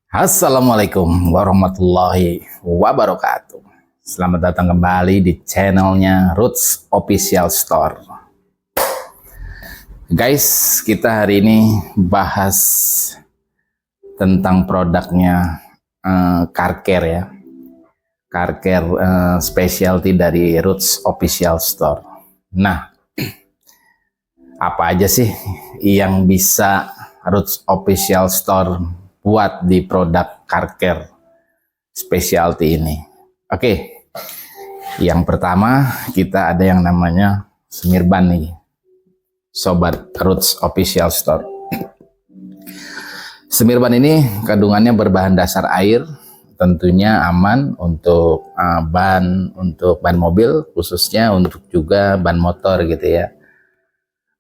Assalamualaikum warahmatullahi wabarakatuh. Selamat datang kembali di channelnya Roots Official Store. Guys, kita hari ini bahas tentang produknya car care ya. Car care specialty dari Roots Official Store. Nah, apa aja sih yang bisa Roots Official Store buat di produk car care specialty ini? Oke, yang pertama kita ada yang namanya semir ban nih, sobat Roots Official Store. Semir ban ini kandungannya berbahan dasar air, tentunya aman untuk ban mobil, khususnya untuk juga ban motor gitu ya.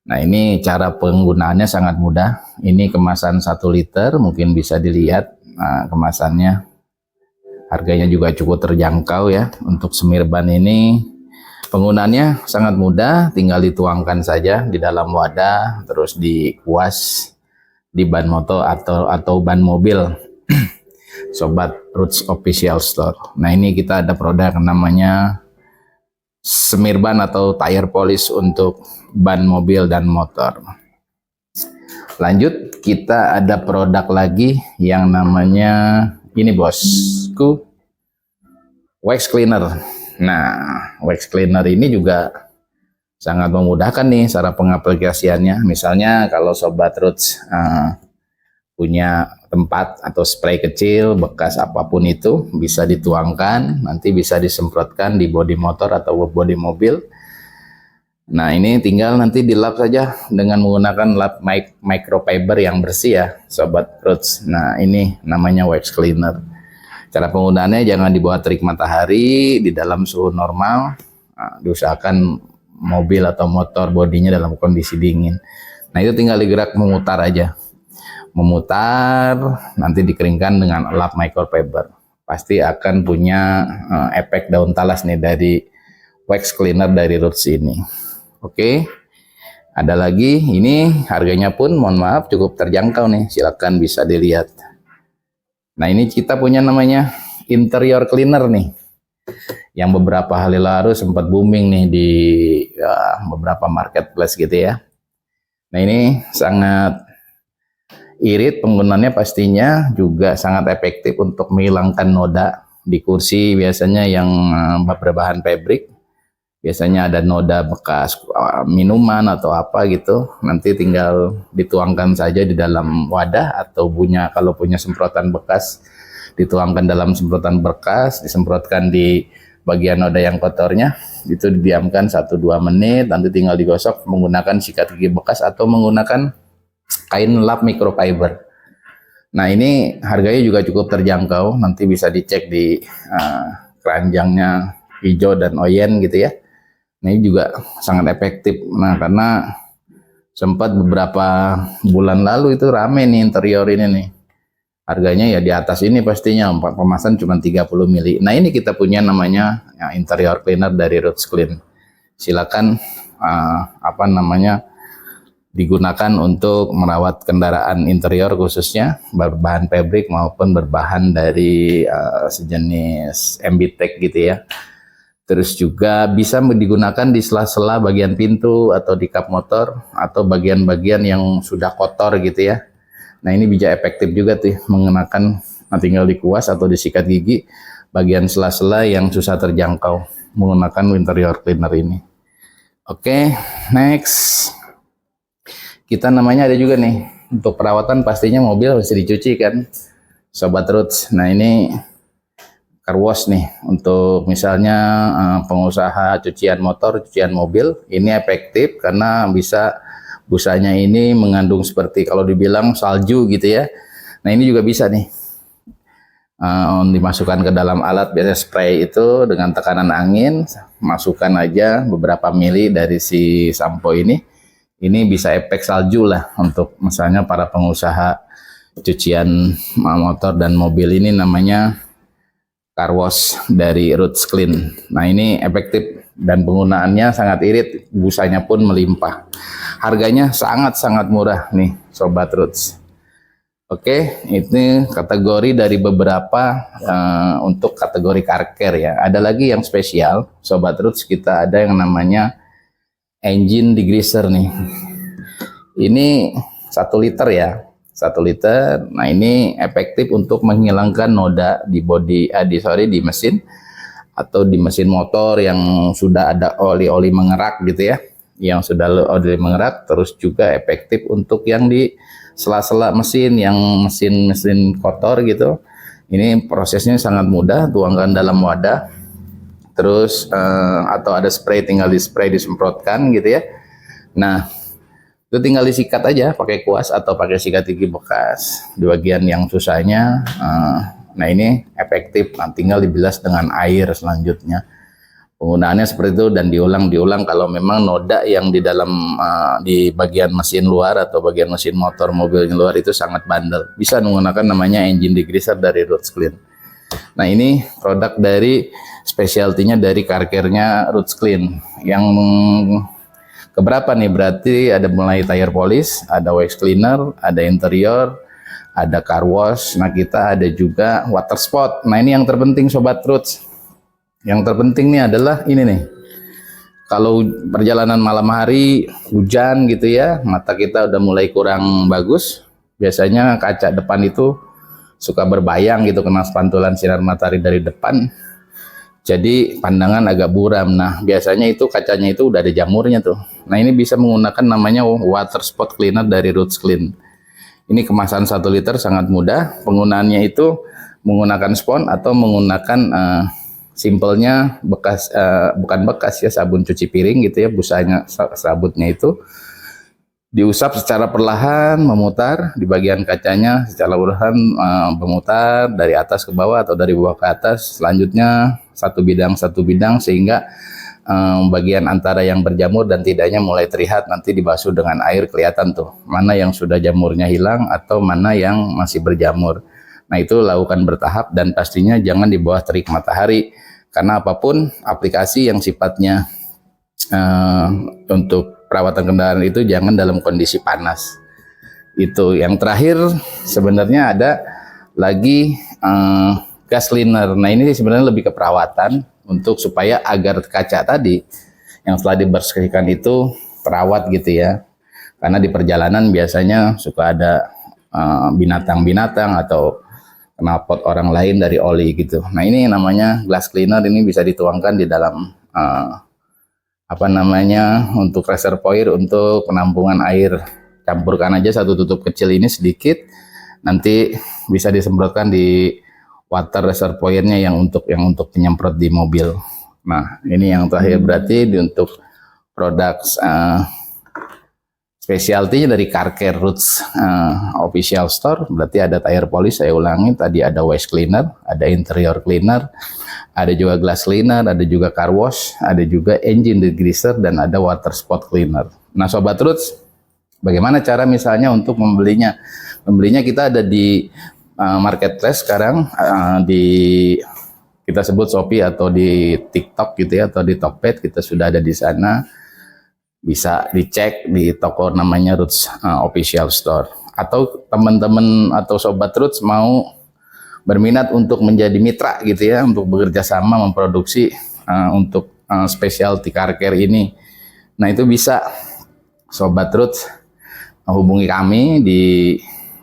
Nah, ini cara penggunaannya sangat mudah. Ini kemasan 1 liter, mungkin bisa dilihat kemasannya. Harganya juga cukup terjangkau ya. Untuk semir ban ini penggunaannya sangat mudah, tinggal dituangkan saja di dalam wadah, terus dikuas di ban motor atau ban mobil. Sobat Roots Official Store. Nah, ini kita ada produk namanya semir ban atau tire polish untuk ban mobil dan motor. Lanjut, kita ada produk lagi yang namanya ini bosku, wax cleaner. Nah, wax cleaner ini juga sangat memudahkan nih cara pengaplikasiannya. Misalnya kalau sobat Roots punya tempat atau spray kecil bekas apapun itu, bisa dituangkan, nanti bisa disemprotkan di bodi motor atau bodi mobil. Nah, ini tinggal nanti dilap saja dengan menggunakan lap microfiber yang bersih ya sobat Roots. Nah, ini namanya wax cleaner. Cara penggunaannya jangan di bawah terik matahari, di dalam suhu normal. Nah, diusahakan mobil atau motor bodinya dalam kondisi dingin. Nah, itu tinggal digerak memutar aja. Memutar, nanti dikeringkan dengan lap microfiber. Pasti akan punya efek daun talas nih dari wax cleaner dari Roots ini. Oke, ada lagi, ini harganya pun mohon maaf cukup terjangkau nih, silakan bisa dilihat. Nah, ini kita punya namanya interior cleaner nih, yang beberapa hari lalu sempat booming nih di beberapa marketplace gitu ya. Nah, ini sangat irit, penggunaannya pastinya juga sangat efektif untuk menghilangkan noda di kursi biasanya yang berbahan fabric. Biasanya ada noda bekas minuman atau apa gitu, nanti tinggal dituangkan saja di dalam wadah atau kalau punya semprotan bekas, dituangkan dalam semprotan bekas, disemprotkan di bagian noda yang kotornya, itu didiamkan 1-2 menit, nanti tinggal digosok menggunakan sikat gigi bekas atau menggunakan kain lap microfiber. Nah, ini harganya juga cukup terjangkau, nanti bisa dicek di keranjangnya hijau dan oyen gitu ya. Nah, ini juga sangat efektif. Nah, karena sempat beberapa bulan lalu itu rame nih interior ini nih. Harganya ya di atas ini pastinya, kemasan cuma 30 mili. Nah, ini kita punya namanya ya, interior cleaner dari Roots Clean. Silakan digunakan untuk merawat kendaraan interior, khususnya berbahan fabric maupun berbahan dari sejenis MBTEK gitu ya. Terus juga bisa digunakan di sela-sela bagian pintu atau di kap motor atau bagian-bagian yang sudah kotor gitu ya. Nah, ini bisa efektif juga tuh mengenakan, tinggal dikuas atau disikat gigi bagian sela-sela yang susah terjangkau menggunakan interior cleaner ini. Oke, next. Kita namanya ada juga nih, untuk perawatan pastinya mobil harus dicuci kan, sobat Roots. Nah, ini car wash nih, untuk misalnya pengusaha cucian motor, cucian mobil, ini efektif karena bisa busanya ini mengandung seperti kalau dibilang salju gitu ya. Nah, ini juga bisa nih dimasukkan ke dalam alat, biasa spray itu dengan tekanan angin, masukkan aja beberapa mili dari si sampo ini bisa efek salju lah untuk misalnya para pengusaha cucian motor dan mobil. Ini namanya car wash dari Roots Clean. Nah, ini efektif dan penggunaannya sangat irit, busanya pun melimpah. Harganya sangat-sangat murah nih sobat Roots. Oke, ini kategori dari beberapa untuk kategori car care ya. Ada lagi yang spesial, Sobat Roots, kita ada yang namanya engine degreaser nih. Ini 1 liter ya, 1 liter. Nah ini efektif untuk menghilangkan noda di bodi, di mesin atau di mesin motor yang sudah ada oli-oli mengerak gitu ya, yang sudah oli mengerak. Terus juga efektif untuk yang di sela-sela mesin, yang mesin kotor gitu. Ini prosesnya sangat mudah, tuangkan dalam wadah, terus atau ada spray, tinggal di spray, disemprotkan gitu ya. Nah itu tinggal disikat aja pakai kuas atau pakai sikat gigi bekas di bagian yang susahnya. Nah ini efektif, nah, tinggal dibilas dengan air. Selanjutnya penggunaannya seperti itu, dan diulang kalau memang noda yang di dalam di bagian mesin luar atau bagian mesin motor mobil luar itu sangat bandel, bisa menggunakan namanya engine degreaser dari Roots Clean. Nah ini produk dari specialty-nya dari car care-nya Roots Clean. Yang keberapa nih? Berarti ada mulai tire polish, ada wax cleaner, ada interior, ada car wash. Nah kita ada juga water spot. Nah ini yang terpenting Sobat Roots. Yang terpenting nih adalah ini nih, kalau perjalanan malam hari hujan gitu ya, mata kita udah mulai kurang bagus, biasanya kaca depan itu suka berbayang gitu kena pantulan sinar matahari dari depan, jadi pandangan agak buram. Nah biasanya itu kacanya itu udah ada jamurnya tuh. Nah ini bisa menggunakan namanya water spot cleaner dari Roots Clean. Ini kemasan 1 liter, sangat mudah penggunaannya, itu menggunakan spons atau menggunakan simpelnya bekas, bukan bekas ya, sabun cuci piring gitu ya, busanya sabutnya itu diusap secara perlahan, memutar di bagian kacanya secara perlahan, memutar dari atas ke bawah atau dari bawah ke atas. Selanjutnya satu bidang sehingga bagian antara yang berjamur dan tidaknya mulai terlihat. Nanti dibasuh dengan air, kelihatan tuh mana yang sudah jamurnya hilang atau mana yang masih berjamur. Nah itu lakukan bertahap, dan pastinya jangan di bawah terik matahari, karena apapun aplikasi yang sifatnya untuk perawatan kendaraan itu jangan dalam kondisi panas. Itu yang terakhir. Sebenarnya ada lagi gas cleaner. Nah ini sebenarnya lebih ke perawatan, untuk supaya agar kaca tadi yang setelah dibersihkan itu terawat gitu ya, karena di perjalanan biasanya suka ada binatang-binatang atau knalpot orang lain dari oli gitu. Nah ini namanya glass cleaner, ini bisa dituangkan di dalam apa namanya, untuk reservoir untuk penampungan air. Campurkan aja satu tutup kecil ini sedikit, nanti bisa disemprotkan di water reservoir-nya yang untuk penyemprot di mobil. Nah ini yang terakhir, berarti untuk produk specialty-nya dari Car Care Roots official store. Berarti ada tire polish, saya ulangi tadi, ada wax cleaner, ada interior cleaner, ada juga glass cleaner, ada juga car wash, ada juga engine degreaser, dan ada water spot cleaner. Nah Sobat Roots, bagaimana cara misalnya untuk membelinya? Membelinya kita ada di marketplace sekarang, di kita sebut Shopee atau di TikTok gitu ya, atau di Tokped, kita sudah ada di sana. Bisa dicek di toko namanya Roots Official Store. Atau teman-teman atau Sobat Roots mau berminat untuk menjadi mitra gitu ya, untuk bekerja sama memproduksi untuk specialty car care ini. Nah itu bisa Sobat Roots hubungi kami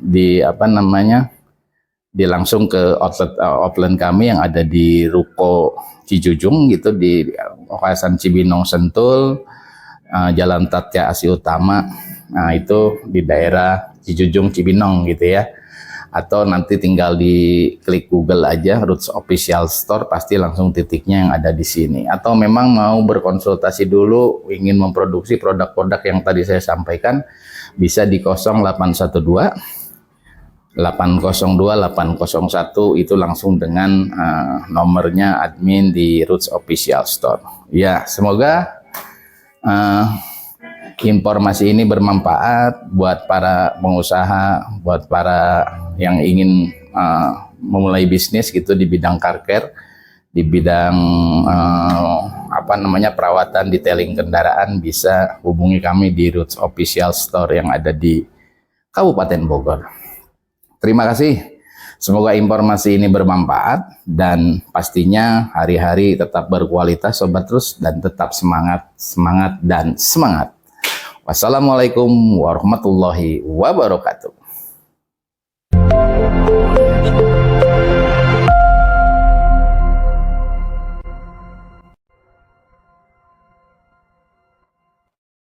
di apa namanya, di langsung ke outlet kami yang ada di Ruko Cijujung gitu, di kawasan Cibinong Sentul, Jalan Tatya Asi Utama. Nah itu di daerah Cijujung Cibinong gitu ya. Atau nanti tinggal di klik Google aja Roots Official Store, pasti langsung titiknya yang ada di sini. Atau memang mau berkonsultasi dulu, ingin memproduksi produk-produk yang tadi saya sampaikan, bisa di 0812 802 801, itu langsung dengan nomornya admin di Roots Official Store. Ya, semoga informasi ini bermanfaat buat para pengusaha, buat para yang ingin memulai bisnis gitu di bidang car care, di bidang apa namanya, perawatan detailing kendaraan. Bisa hubungi kami di Roots Official Store yang ada di Kabupaten Bogor. Terima kasih. Semoga informasi ini bermanfaat dan pastinya hari-hari tetap berkualitas sobat terus dan tetap semangat, semangat dan semangat. Wassalamualaikum warahmatullahi wabarakatuh.